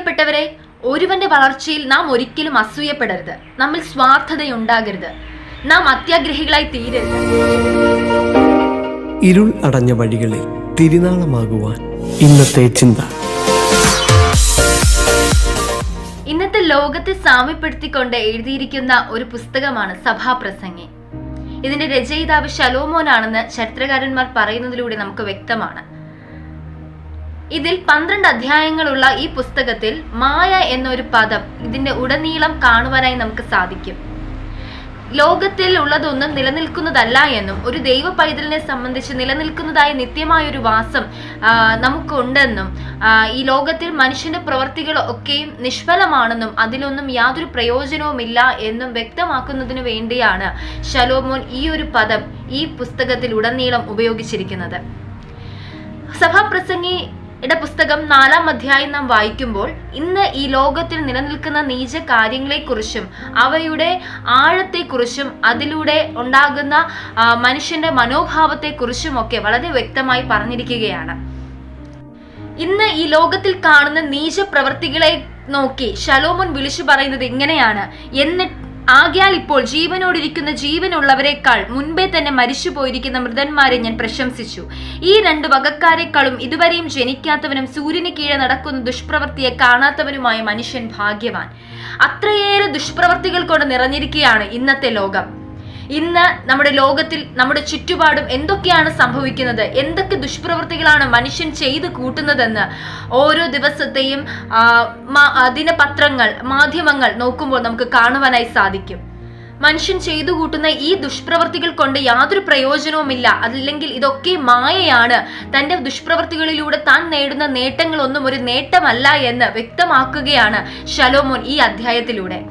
പ്രിയപ്പെട്ടവരെ, ഒരുവന്റെ വളർച്ചയിൽ നാം ഒരിക്കലും അസൂയപ്പെടരുത്. നമ്മിൽ സ്വാർത്ഥതയുണ്ടാകരുത്. നാം അത്യാഗ്രഹികളായി തീരരുത്. ഇരുൾ അടഞ്ഞ വഴികളിൽ തിരുനാളമാകുവാൻ ഇന്നത്തെ ചിന്ത. ഇന്നത്തെ ലോകത്തെ സാമ്യപ്പെടുത്തിക്കൊണ്ട് എഴുതിയിരിക്കുന്ന ഒരു പുസ്തകമാണ് സഭാപ്രസംഗി. ഇതിന്റെ രചയിതാവ് ശലോമോനാണെന്ന് ചരിത്രകാരന്മാർ പറയുന്നതിലൂടെ നമുക്ക് വ്യക്തമാണ്. ഇതിൽ 12 അധ്യായങ്ങളുള്ള ഈ പുസ്തകത്തിൽ മായ എന്നൊരു പദം ഇതിന്റെ ഉടനീളം കാണുവാനായി നമുക്ക് സാധിക്കും. ലോകത്തിൽ ഉള്ളതൊന്നും നിലനിൽക്കുന്നതല്ല എന്നും ഒരു ദൈവ പൈതലിനെ സംബന്ധിച്ച് നിലനിൽക്കുന്നതായ നിത്യമായൊരു വാസം നമുക്കുണ്ടെന്നും ഈ ലോകത്തിൽ മനുഷ്യന്റെ പ്രവർത്തികൾ ഒക്കെയും നിഷ്ഫലമാണെന്നും അതിലൊന്നും യാതൊരു പ്രയോജനവുമില്ല എന്നും വ്യക്തമാക്കുന്നതിനു വേണ്ടിയാണ് ശലോമോൻ ഈ ഒരു പദം ഈ പുസ്തകത്തിൽ ഉടനീളം ഉപയോഗിച്ചിരിക്കുന്നത്. സഭാപ്രസംഗി പുസ്തകം 4-ാം അധ്യായം നാം വായിക്കുമ്പോൾ ഇന്ന് ഈ ലോകത്തിൽ നിലനിൽക്കുന്ന നീച കാര്യങ്ങളെക്കുറിച്ചും അവയുടെ ആഴത്തെക്കുറിച്ചും അതിലൂടെ ഉണ്ടാകുന്ന മനുഷ്യന്റെ മനോഭാവത്തെക്കുറിച്ചും ഒക്കെ വളരെ വ്യക്തമായി പറഞ്ഞിരിക്കുകയാണ്. ഇന്ന് ഈ ലോകത്തിൽ കാണുന്ന നീച പ്രവൃത്തികളെ നോക്കി ശലോമോൻ വിളിച്ചു പറയുന്നത് ഇങ്ങനെയാണ്: ആകയാൽ ഇപ്പോൾ ജീവനോടിരിക്കുന്ന ജീവനുള്ളവരെക്കാൾ മുൻപേ തന്നെ മരിച്ചു പോയിരിക്കുന്ന മൃതന്മാരെ ഞാൻ പ്രശംസിച്ചു. ഈ 2 വകക്കാരെക്കാളും ഇതുവരെയും ജനിക്കാത്തവനും സൂര്യന് കീഴെ നടക്കുന്ന ദുഷ്പ്രവൃത്തിയെ കാണാത്തവനുമായ മനുഷ്യൻ ഭാഗ്യവാൻ. അത്രയേറെ ദുഷ്പ്രവൃത്തികൾ കൊണ്ട് നിറഞ്ഞിരിക്കുകയാണ് ഇന്നത്തെ ലോകം. ഇന്ന് നമ്മുടെ ലോകത്തിൽ നമ്മുടെ ചുറ്റുപാടും എന്തൊക്കെയാണ് സംഭവിക്കുന്നത്, എന്തൊക്കെ ദുഷ്പ്രവൃത്തികളാണ് മനുഷ്യൻ ചെയ്തു കൂട്ടുന്നതെന്ന് ഓരോ ദിവസത്തെയും ദിനപത്രങ്ങൾ, മാധ്യമങ്ങൾ നോക്കുമ്പോൾ നമുക്ക് കാണുവാനായി സാധിക്കും. മനുഷ്യൻ ചെയ്തു കൂട്ടുന്ന ഈ ദുഷ്പ്രവൃത്തികൾ കൊണ്ട് യാതൊരു പ്രയോജനവുമില്ല, അല്ലെങ്കിൽ ഇതൊക്കെ മായയാണ്, തന്റെ ദുഷ്പ്രവൃത്തികളിലൂടെ താൻ നേടുന്ന നേട്ടങ്ങളൊന്നും ഒരു നേട്ടമല്ല എന്ന് വ്യക്തമാക്കുകയാണ് ശലോമോൻ ഈ അധ്യായത്തിലൂടെ.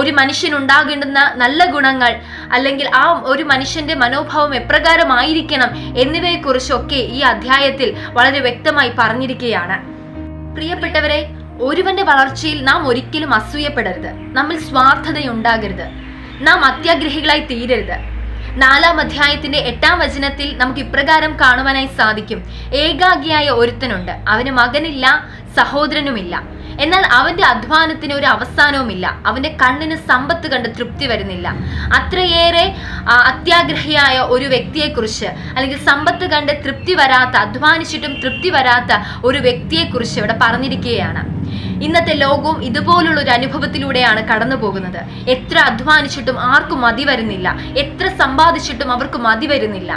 ഒരു മനുഷ്യൻ ഉണ്ടാകേണ്ടുന്ന നല്ല ഗുണങ്ങൾ, അല്ലെങ്കിൽ ആ ഒരു മനുഷ്യന്റെ മനോഭാവം എപ്രകാരമായിരിക്കണം എന്നിവയെക്കുറിച്ചൊക്കെ ഈ അധ്യായത്തിൽ വളരെ വ്യക്തമായി പറഞ്ഞിരിക്കുകയാണ്. പ്രിയപ്പെട്ടവരെ, ഒരുവന്റെ വളർച്ചയിൽ നാം ഒരിക്കലും അസൂയപ്പെടരുത്. നമ്മിൽ സ്വാർത്ഥതയുണ്ടാകരുത്. നാം അത്യാഗ്രഹികളായി തീരരുത്. 4-ാം അധ്യായത്തിന്റെ 8-ാം വചനത്തിൽ നമുക്ക് ഇപ്രകാരം കാണുവാനായി സാധിക്കും: ഏകാഗിയായ ഒരുത്തനുണ്ട്, അവന് മകനില്ല, സഹോദരനുമില്ല. എന്നാൽ അവന്റെ അധ്വാനത്തിന് ഒരു അവസാനവുമില്ല. അവന്റെ കണ്ണിന് സമ്പത്ത് കണ്ട് തൃപ്തി വരുന്നില്ല. അത്രയേറെ അത്യാഗ്രഹിയായ ഒരു വ്യക്തിയെക്കുറിച്ച്, അല്ലെങ്കിൽ സമ്പത്ത് കണ്ട് തൃപ്തി വരാത്ത, അധ്വാനിച്ചിട്ടും തൃപ്തി വരാത്ത ഒരു വ്യക്തിയെക്കുറിച്ച് ഇവിടെ പറഞ്ഞിരിക്കുകയാണ്. ഇന്നത്തെ ലോകവും ഇതുപോലുള്ള ഒരു അനുഭവത്തിലൂടെയാണ് കടന്നു പോകുന്നത്. എത്ര അധ്വാനിച്ചിട്ടും ആർക്കും മതി വരുന്നില്ല. എത്ര സമ്പാദിച്ചിട്ടും അവർക്ക് മതി വരുന്നില്ല.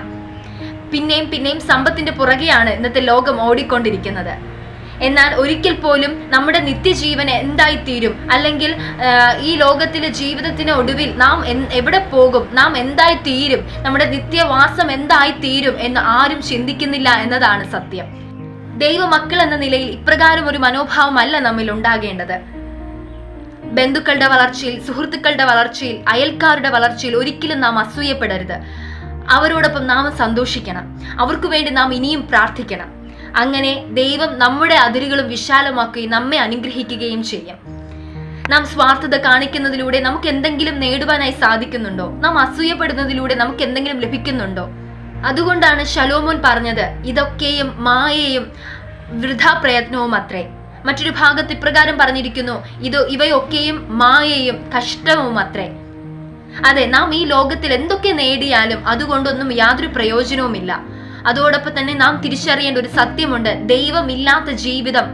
പിന്നെയും സമ്പത്തിന്റെ പുറകെയാണ് ഇന്നത്തെ ലോകം ഓടിക്കൊണ്ടിരിക്കുന്നത്. എന്നാൽ ഒരിക്കൽ പോലും നമ്മുടെ നിത്യജീവൻ എന്തായിത്തീരും, അല്ലെങ്കിൽ ഈ ലോകത്തിലെ ജീവിതത്തിന് ഒടുവിൽ നാം എവിടെ പോകും, നാം എന്തായിത്തീരും, നമ്മുടെ നിത്യവാസം എന്തായിത്തീരും എന്ന് ആരും ചിന്തിക്കുന്നില്ല എന്നതാണ് സത്യം. ദൈവമക്കൾ എന്ന നിലയിൽ ഇപ്രകാരം ഒരു മനോഭാവമല്ല നമ്മിൽ ഉണ്ടാകേണ്ടത്. ബന്ധുക്കളുടെ വളർച്ചയിൽ, സുഹൃത്തുക്കളുടെ വളർച്ചയിൽ, അയൽക്കാരുടെ വളർച്ചയിൽ ഒരിക്കലും നാം അസൂയപ്പെടരുത്. അവരോടൊപ്പം നാം സന്തോഷിക്കണം. അവർക്ക് വേണ്ടി നാം ഇനിയും പ്രാർത്ഥിക്കണം. അങ്ങനെ ദൈവം നമ്മുടെ അതിരുകളും വിശാലമാക്കുകയും നമ്മെ അനുഗ്രഹിക്കുകയും ചെയ്യും. നാം സ്വാർത്ഥത കാണിക്കുന്നതിലൂടെ നമുക്ക് എന്തെങ്കിലും നേടുവാനായി സാധിക്കുന്നുണ്ടോ? നാം അസൂയപ്പെടുന്നതിലൂടെ നമുക്ക് എന്തെങ്കിലും ലഭിക്കുന്നുണ്ടോ? അതുകൊണ്ടാണ് ശലോമോൻ പറഞ്ഞത്, ഇതൊക്കെയും മായയും വൃഥാ പ്രയത്നവും അത്രേ. മറ്റൊരു ഭാഗത്ത് ഇപ്രകാരം പറഞ്ഞിരിക്കുന്നു: ഇവയൊക്കെയും മായയും കഷ്ടവും അത്രേ. അതെ, നാം ഈ ലോകത്തിൽ എന്തൊക്കെ നേടിയാലും അതുകൊണ്ടൊന്നും യാതൊരു പ്രയോജനവുമില്ല. അതോടൊപ്പം തന്നെ നാം തിരിച്ചറിയേണ്ട ഒരു സത്യമുണ്ട്: ദൈവമില്ലാത്ത ജീവിതം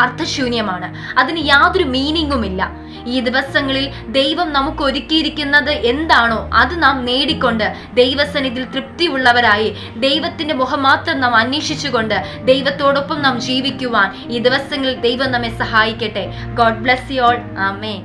അർത്ഥശൂന്യമാണ്. അതിന് യാതൊരു മീനിങ്ങുമില്ല. ഈ ദിവസങ്ങളിൽ ദൈവം നമുക്ക് ഒരുക്കിയിരിക്കുന്നത് എന്താണോ അത് നാം നേടിക്കൊണ്ട് ദൈവസന്നിധിയിൽ തൃപ്തിയുള്ളവരായി ദൈവത്തിന്റെ മുഖം മാത്രം നാം അന്വേഷിച്ചുകൊണ്ട് ദൈവത്തോടൊപ്പം നാം ജീവിക്കുവാൻ ഈ ദിവസങ്ങളിൽ ദൈവം നമ്മെ സഹായിക്കട്ടെ. God bless you all. Amen.